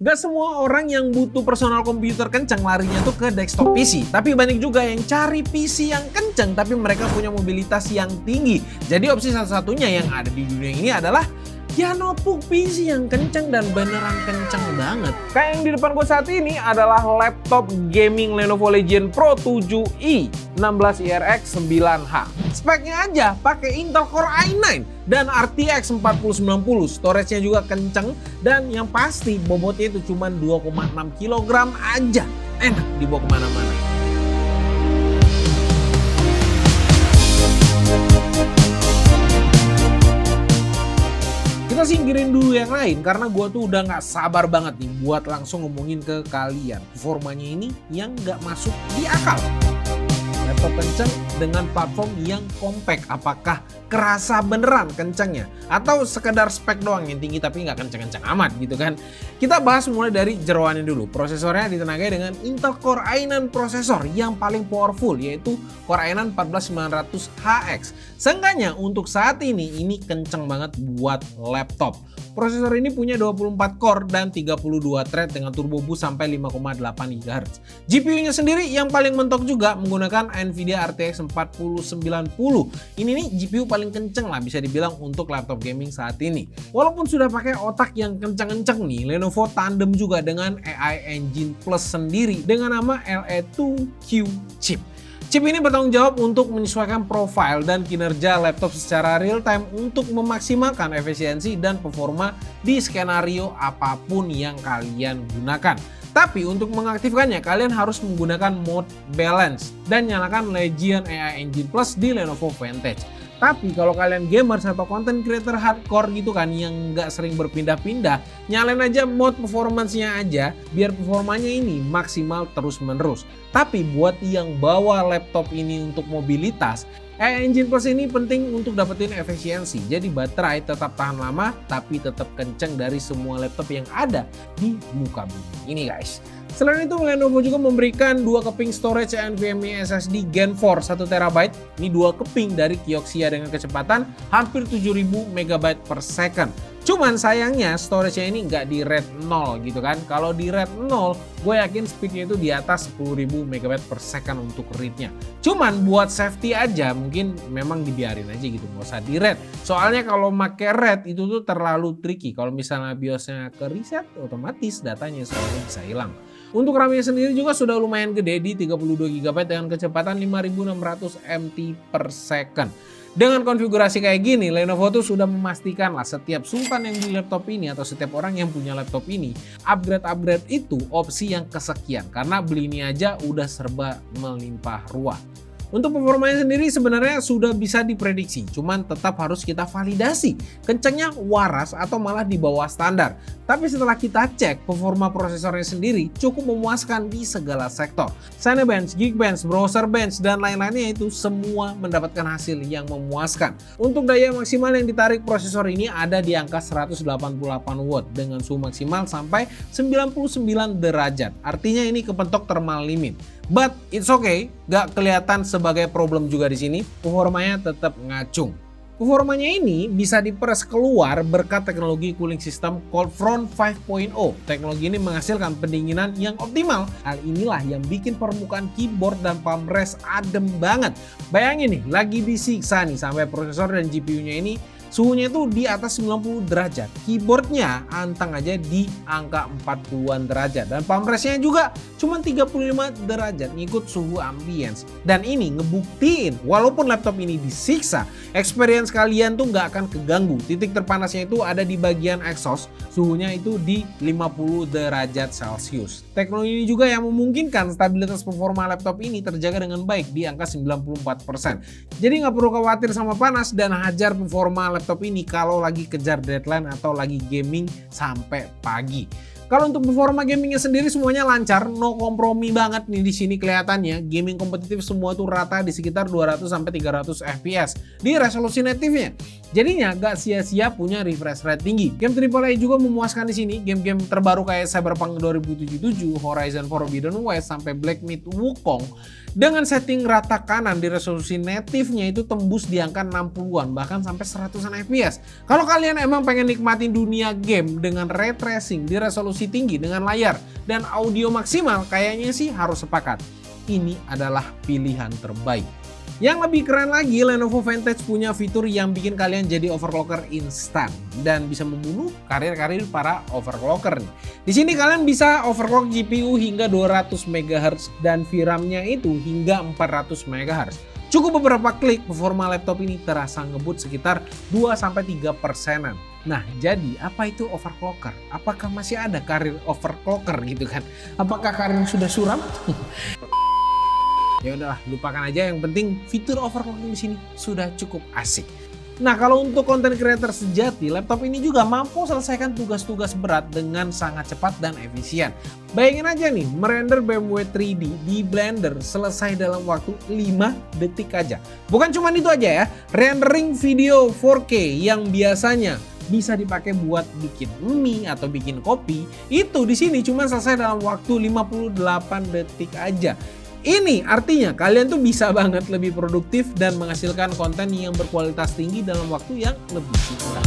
Gak semua orang yang butuh personal komputer kencang larinya tuh ke desktop PC. Tapi banyak juga yang cari PC yang kencang tapi mereka punya mobilitas yang tinggi. Jadi opsi satu-satunya yang ada di dunia ini adalah ya notebook PC yang kencang dan beneran kencang banget. Kayak yang di depan gue saat ini adalah laptop gaming Lenovo Legion Pro 7i 16IRX 9H. Speknya aja pakai Intel Core i9 dan RTX 4090. Storage-nya juga kenceng dan yang pasti bobotnya itu cuma 2,6 kg aja. Enak dibawa kemana-mana. Kita singkirin dulu yang lain karena gue tuh udah gak sabar banget nih buat langsung ngomongin ke kalian. Performanya ini yang gak masuk di akal. Laptop kenceng dengan platform yang compact, apakah kerasa beneran kencengnya? Atau sekedar spek doang yang tinggi tapi nggak kenceng-kenceng amat gitu kan? Kita bahas mulai dari jeroannya dulu. Prosesornya ditenagai dengan Intel Core i9 prosesor yang paling powerful, yaitu Core i9 14900HX. Seenggaknya untuk saat ini kenceng banget buat laptop. Prosesor ini punya 24 core dan 32 thread dengan turbo boost sampai 5,8 GHz. GPU-nya sendiri yang paling mentok juga menggunakan Nvidia RTX 4090. Ini nih GPU paling kenceng lah bisa dibilang untuk laptop gaming saat ini. Walaupun sudah pakai otak yang kenceng-kenceng nih, Lenovo tandem juga dengan AI Engine Plus sendiri dengan nama LE2Q Chip. Chip ini bertanggung jawab untuk menyesuaikan profil dan kinerja laptop secara real time untuk memaksimalkan efisiensi dan performa di skenario apapun yang kalian gunakan. Tapi untuk mengaktifkannya kalian harus menggunakan mode balance dan nyalakan Legion AI Engine Plus di Lenovo Vantage. Tapi kalau kalian gamers atau content creator hardcore gitu kan yang nggak sering berpindah-pindah, nyalain aja mode performance-nya aja biar performanya ini maksimal terus-menerus. Tapi buat yang bawa laptop ini untuk mobilitas, AI Engine Plus ini penting untuk dapetin efisiensi. Jadi baterai tetap tahan lama tapi tetap kenceng dari semua laptop yang ada di muka bumi ini guys. Selain itu Lenovo juga memberikan 2 keping storage NVMe SSD Gen 4 1TB. Ini 2 keping dari Kioxia dengan kecepatan hampir 7000 MB per second. Cuman sayangnya storage-nya ini nggak di RAID 0 gitu kan. Kalau di RAID 0 gue yakin speednya itu di atas 10.000 MB per second untuk read-nya. Cuman buat safety aja mungkin memang dibiarin aja gitu, nggak usah di RAID. Soalnya kalau pakai RAID itu tuh terlalu tricky. Kalau misalnya BIOS-nya ke reset otomatis datanya selalu bisa hilang. Untuk RAM-nya sendiri juga sudah lumayan gede di 32 GB dengan kecepatan 5600 MT per second. Dengan konfigurasi kayak gini, Lenovo tuh sudah memastikan lah setiap sultan yang beli laptop ini atau setiap orang yang punya laptop ini, upgrade itu opsi yang kesekian. Karena beli ini aja udah serba melimpah ruah. Untuk performanya sendiri sebenarnya sudah bisa diprediksi, cuman tetap harus kita validasi kencangnya waras atau malah di bawah standar. Tapi setelah kita cek, performa prosesornya sendiri cukup memuaskan di segala sektor. Cinebench, Geekbench, Browserbench, dan lain-lainnya itu semua mendapatkan hasil yang memuaskan. Untuk daya maksimal yang ditarik prosesor ini ada di angka 188 watt dengan suhu maksimal sampai 99 derajat. Artinya ini kepentok thermal limit. But it's okay, gak kelihatan sebagai problem juga di sini. Performanya tetap ngacung. Performanya ini bisa diperes keluar berkat teknologi cooling system Cold Front 5.0. Teknologi ini menghasilkan pendinginan yang optimal. Hal inilah yang bikin permukaan keyboard dan palm rest adem banget. Bayangin nih, lagi disiksa nih sampai prosesor dan GPU-nya ini suhunya itu di atas 90 derajat. Keyboardnya antang aja di angka 40-an derajat. Dan palm rest-nya juga cuma 35 derajat ngikut suhu ambience. Dan ini ngebuktiin walaupun laptop ini disiksa, experience kalian tuh nggak akan keganggu. Titik terpanasnya itu ada di bagian exhaust, suhunya itu di 50 derajat Celcius. Teknologi ini juga yang memungkinkan stabilitas performa laptop ini terjaga dengan baik di angka 94%. Jadi nggak perlu khawatir sama panas dan hajar performa laptop ini kalau lagi kejar deadline atau lagi gaming sampai pagi. Kalau untuk performa gamingnya sendiri semuanya lancar, no kompromi banget nih di sini kelihatannya. Gaming kompetitif semua tuh rata di sekitar 200 sampai 300 fps di resolusi native-nya. Jadinya gak sia-sia punya refresh rate tinggi. Game AAA juga memuaskan di sini. Game-game terbaru kayak Cyberpunk 2077, Horizon Forbidden West, sampai Black Myth Wukong dengan setting rata kanan di resolusi native-nya itu tembus di angka 60-an bahkan sampai 100-an FPS. Kalau kalian emang pengen nikmatin dunia game dengan ray tracing di resolusi tinggi dengan layar dan audio maksimal, kayaknya sih harus sepakat. Ini adalah pilihan terbaik. Yang lebih keren lagi, Lenovo Vantage punya fitur yang bikin kalian jadi overclocker instan dan bisa membunuh karir-karir para overclocker nih. Di sini kalian bisa overclock GPU hingga 200 MHz dan VRAM-nya itu hingga 400 MHz. Cukup beberapa klik, performa laptop ini terasa ngebut sekitar 2-3%. Nah, jadi apa itu overclocker? Apakah masih ada karir overclocker gitu kan? Apakah karir sudah suram? Ya udahlah, lupakan aja, yang penting fitur overclocking di sini sudah cukup asik. Nah, kalau untuk content creator sejati, laptop ini juga mampu selesaikan tugas-tugas berat dengan sangat cepat dan efisien. Bayangin aja nih, merender BMW 3D di Blender selesai dalam waktu 5 detik aja. Bukan cuma itu aja ya, rendering video 4K yang biasanya bisa dipakai buat bikin mie atau bikin kopi, itu di sini cuma selesai dalam waktu 58 detik aja. Ini artinya kalian tuh bisa banget lebih produktif dan menghasilkan konten yang berkualitas tinggi dalam waktu yang lebih singkat.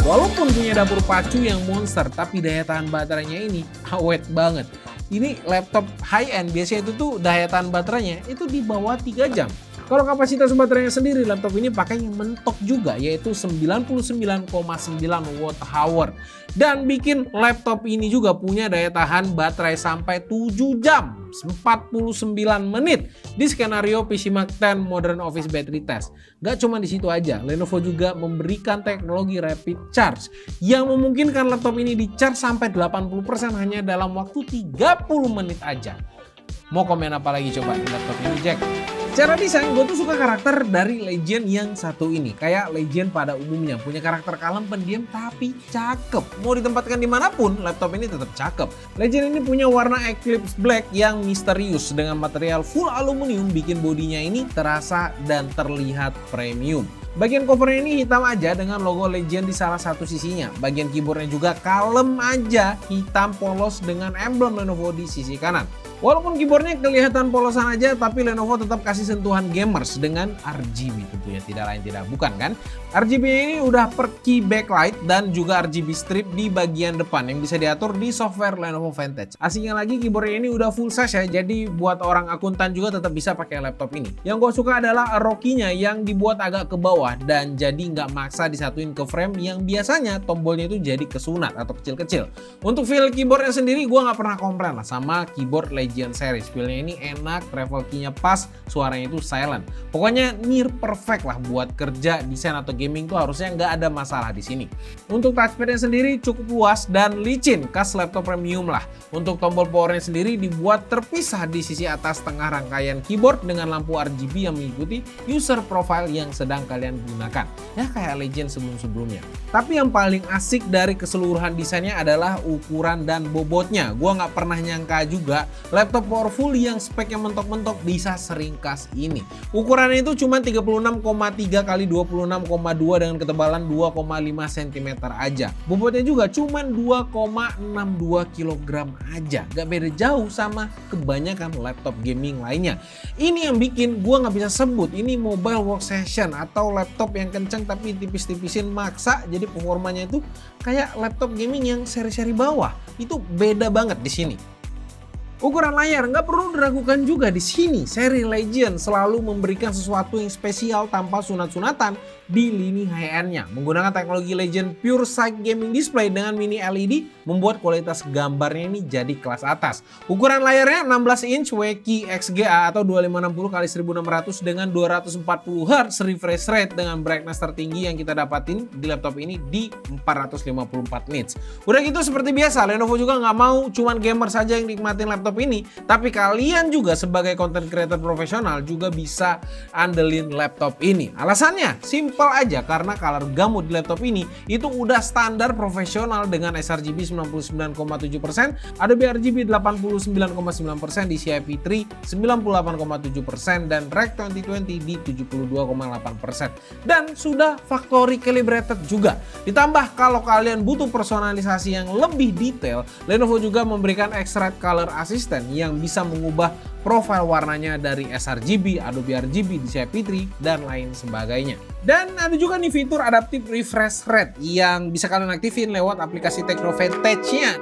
Walaupun punya dapur pacu yang monster, tapi daya tahan baterainya ini awet banget. Ini laptop high-end, biasanya itu tuh daya tahan baterainya itu di bawah 3 jam. Kalau kapasitas baterainya sendiri, laptop ini pakai yang mentok juga, yaitu 99,9 Wh. Dan bikin laptop ini juga punya daya tahan baterai sampai 7 jam 49 menit di skenario PCMark 10 Modern Office Battery Test. Gak cuma di situ aja, Lenovo juga memberikan teknologi rapid charge yang memungkinkan laptop ini di-charge sampai 80% hanya dalam waktu 30 menit aja. Mau komen apa lagi coba di laptop ini, Jack? Secara desain, gue tuh suka karakter dari Legend yang satu ini. Kayak Legend pada umumnya, punya karakter kalem pendiam tapi cakep. Mau ditempatkan dimanapun, laptop ini tetap cakep. Legend ini punya warna Eclipse Black yang misterius dengan material full aluminium, bikin bodinya ini terasa dan terlihat premium. Bagian covernya ini hitam aja dengan logo Legend di salah satu sisinya. Bagian keyboardnya juga kalem aja, hitam polos dengan emblem Lenovo di sisi kanan. Walaupun keyboardnya kelihatan polosan aja, tapi Lenovo tetap kasih sentuhan gamers dengan RGB tentunya, tidak lain tidak bukan kan. RGB ini udah per key backlight dan juga RGB strip di bagian depan yang bisa diatur di software Lenovo Vantage. Asiknya lagi, keyboardnya ini udah full size ya, jadi buat orang akuntan juga tetap bisa pakai laptop ini. Yang gue suka adalah Rocky-nya yang dibuat agak ke bawah dan jadi nggak maksa disatuin ke frame yang biasanya tombolnya itu jadi kesunat atau kecil-kecil. Untuk feel keyboardnya sendiri gue nggak pernah komplain lah sama keyboard Legend series. Feelnya ini enak, travel key-nya pas, suaranya itu silent. Pokoknya near perfect lah buat kerja, desain atau gaming tuh harusnya nggak ada masalah di sini. Untuk touchpad-nya sendiri cukup luas dan licin, khas laptop premium lah. Untuk tombol powernya sendiri dibuat terpisah di sisi atas tengah rangkaian keyboard dengan lampu RGB yang mengikuti user profile yang sedang kalian gunakan. Ya kayak Legend sebelum-sebelumnya. Tapi yang paling asik dari keseluruhan desainnya adalah ukuran dan bobotnya. Gua nggak pernah nyangka juga laptop powerful yang speknya mentok-mentok bisa seringkas ini. Ukurannya itu cuma 36,3 x 26,2 dengan ketebalan 2,5 cm aja. Bobotnya juga cuma 2,62 kg aja. Gak beda jauh sama kebanyakan laptop gaming lainnya. Ini yang bikin gua nggak bisa sebut ini mobile workstation atau laptop yang kenceng tapi tipis-tipisin maksa jadi performanya itu kayak laptop gaming yang seri-seri bawah. Itu beda banget di sini. Ukuran layar nggak perlu diragukan juga di sini. Seri Legend selalu memberikan sesuatu yang spesial tanpa sunat-sunatan di lini high-end-nya. Menggunakan teknologi Legend Pure Sight Gaming Display dengan mini LED membuat kualitas gambarnya ini jadi kelas atas. Ukuran layarnya 16 inch WQXGA XGA atau 2560x1600 dengan 240 Hz refresh rate dengan brightness tertinggi yang kita dapatin di laptop ini di 454 nits. Udah gitu seperti biasa, Lenovo juga nggak mau cuman gamer saja yang nikmatin laptop laptop ini, tapi kalian juga sebagai content creator profesional juga bisa andelin laptop ini. Alasannya simple aja, karena color gamut di laptop ini itu udah standar profesional dengan sRGB 99,7%, Adobe RGB 89,9%, DCI P3 98,7%, dan Rec 2020 di 72,8%. Dan sudah factory calibrated juga. Ditambah kalau kalian butuh personalisasi yang lebih detail, Lenovo juga memberikan X-Ray Color Assistant yang bisa mengubah profil warnanya dari sRGB, Adobe RGB, DCI P3, dan lain sebagainya. Dan ada juga nih fitur Adaptive Refresh Rate yang bisa kalian aktifin lewat aplikasi Tecno Vantage-nya.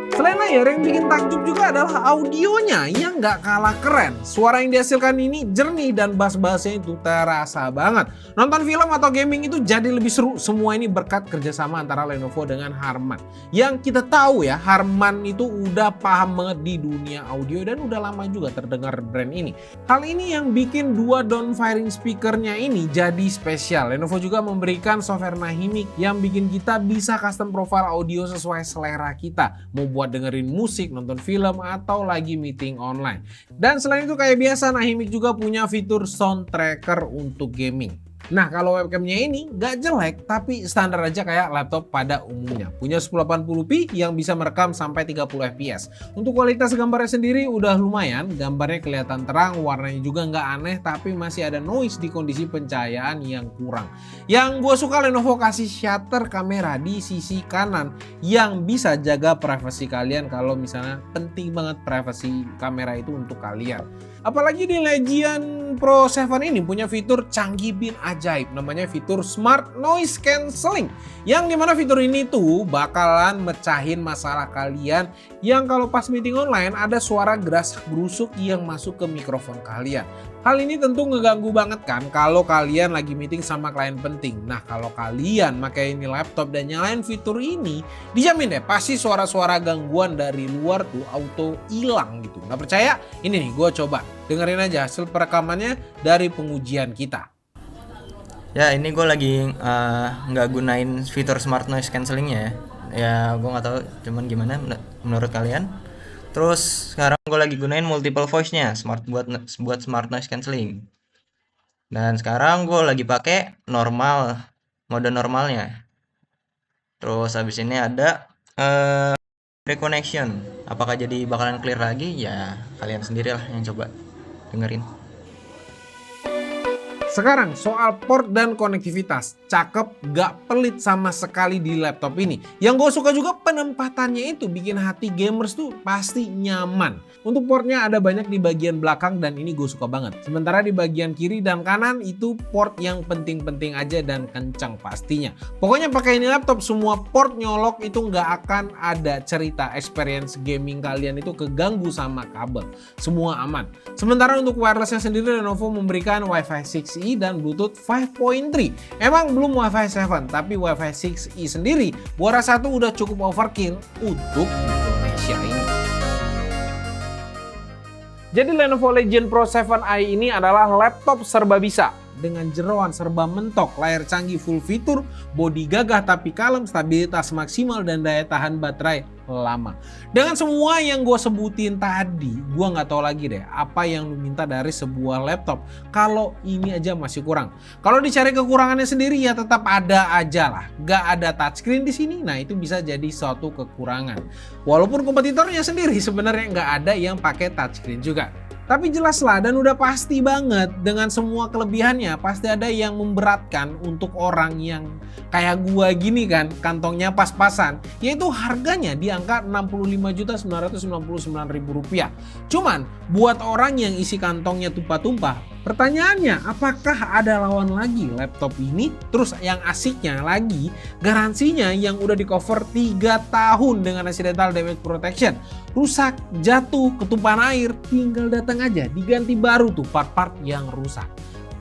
Selain layar, yang bikin takjub juga adalah audionya yang nggak kalah keren. Suara yang dihasilkan ini jernih dan bass-bassnya itu terasa banget. Nonton film atau gaming itu jadi lebih seru. Semua ini berkat kerjasama antara Lenovo dengan Harman. Yang kita tahu ya, Harman itu udah paham banget di dunia audio dan udah lama juga terdengar brand ini. Hal ini yang bikin dua down-firing speakernya ini jadi spesial. Lenovo juga memberikan software Nahimic yang bikin kita bisa custom profile audio sesuai selera kita. Mau buat dengerin musik, nonton film, atau lagi meeting online. Dan selain itu kayak biasa, Nahimic juga punya fitur sound tracker untuk gaming. Nah, kalau webcamnya ini nggak jelek, tapi standar aja kayak laptop pada umumnya. Punya 1080p yang bisa merekam sampai 30 fps. Untuk kualitas gambarnya sendiri udah lumayan, gambarnya kelihatan terang, warnanya juga nggak aneh, tapi masih ada noise di kondisi pencahayaan yang kurang. Yang gue suka, Lenovo kasih shutter kamera di sisi kanan yang bisa jaga privasi kalian kalau misalnya penting banget privasi kamera itu untuk kalian. Apalagi di Legion Pro 7 ini punya fitur canggih bin ajaib, namanya fitur Smart Noise Cancelling, yang dimana fitur ini tuh bakalan mecahin masalah kalian yang kalau pas meeting online ada suara geras-gerusuk yang masuk ke mikrofon kalian. Hal ini tentu ngeganggu banget kan kalau kalian lagi meeting sama klien penting. Nah, kalau kalian pakai ini laptop dan nyalain fitur ini, dijamin deh pasti suara-suara gangguan dari luar tuh auto hilang gitu. Nggak percaya? Ini nih, gue coba. Dengerin aja hasil perekamannya dari pengujian kita. Ya, ini gue lagi nggak gunain fitur Smart Noise Cancellingnya ya. Ya, gue nggak tahu cuman gimana menurut kalian. Terus sekarang gue lagi gunain multiple voice-nya buat Smart Noise Cancelling. Dan sekarang gue lagi pakai mode normalnya. Terus habis ini ada reconnection. Apakah jadi bakalan clear lagi? Ya kalian sendirilah yang coba dengerin. Sekarang soal port dan konektivitas, cakep, gak pelit sama sekali di laptop ini. Yang gue suka juga penempatannya itu bikin hati gamers tuh pasti nyaman. Untuk portnya ada banyak di bagian belakang dan ini gue suka banget. Sementara di bagian kiri dan kanan itu port yang penting-penting aja dan kencang pastinya. Pokoknya pakai ini laptop semua port nyolok itu gak akan ada cerita experience gaming kalian itu keganggu sama kabel. Semua aman. Sementara untuk wirelessnya sendiri Lenovo memberikan Wi-Fi 6E dan Bluetooth 5.3. Emang belum Wi-Fi 7, tapi Wi-Fi 6E sendiri gua rasa tuh udah cukup overkill untuk Indonesia ini. Jadi Lenovo Legion Pro 7i ini adalah laptop serba bisa. Dengan jeroan serba mentok, layar canggih full fitur, bodi gagah tapi kalem, stabilitas maksimal, dan daya tahan baterai lama. Dengan semua yang gue sebutin tadi, gue nggak tahu lagi deh apa yang lu minta dari sebuah laptop. Kalau ini aja masih kurang. Kalau dicari kekurangannya sendiri ya tetap ada aja lah. Gak ada touchscreen di sini, nah itu bisa jadi suatu kekurangan. Walaupun kompetitornya sendiri sebenarnya nggak ada yang pakai touchscreen juga. Tapi jelas lah dan udah pasti banget dengan semua kelebihannya pasti ada yang memberatkan untuk orang yang kayak gua gini kan, kantongnya pas-pasan, yaitu harganya di angka Rp65.999.000. Cuman buat orang yang isi kantongnya tumpah-tumpah, pertanyaannya apakah ada lawan lagi laptop ini? Terus yang asiknya lagi, garansinya yang udah di cover 3 tahun dengan accidental damage protection. Rusak, jatuh, ketumpahan air, tinggal datang aja diganti baru tuh part-part yang rusak.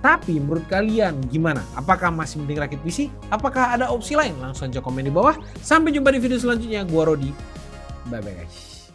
Tapi menurut kalian gimana? Apakah masih mending rakit PC? Apakah ada opsi lain? Langsung aja komen di bawah. Sampai jumpa di video selanjutnya. Gua Rodi. Bye bye guys.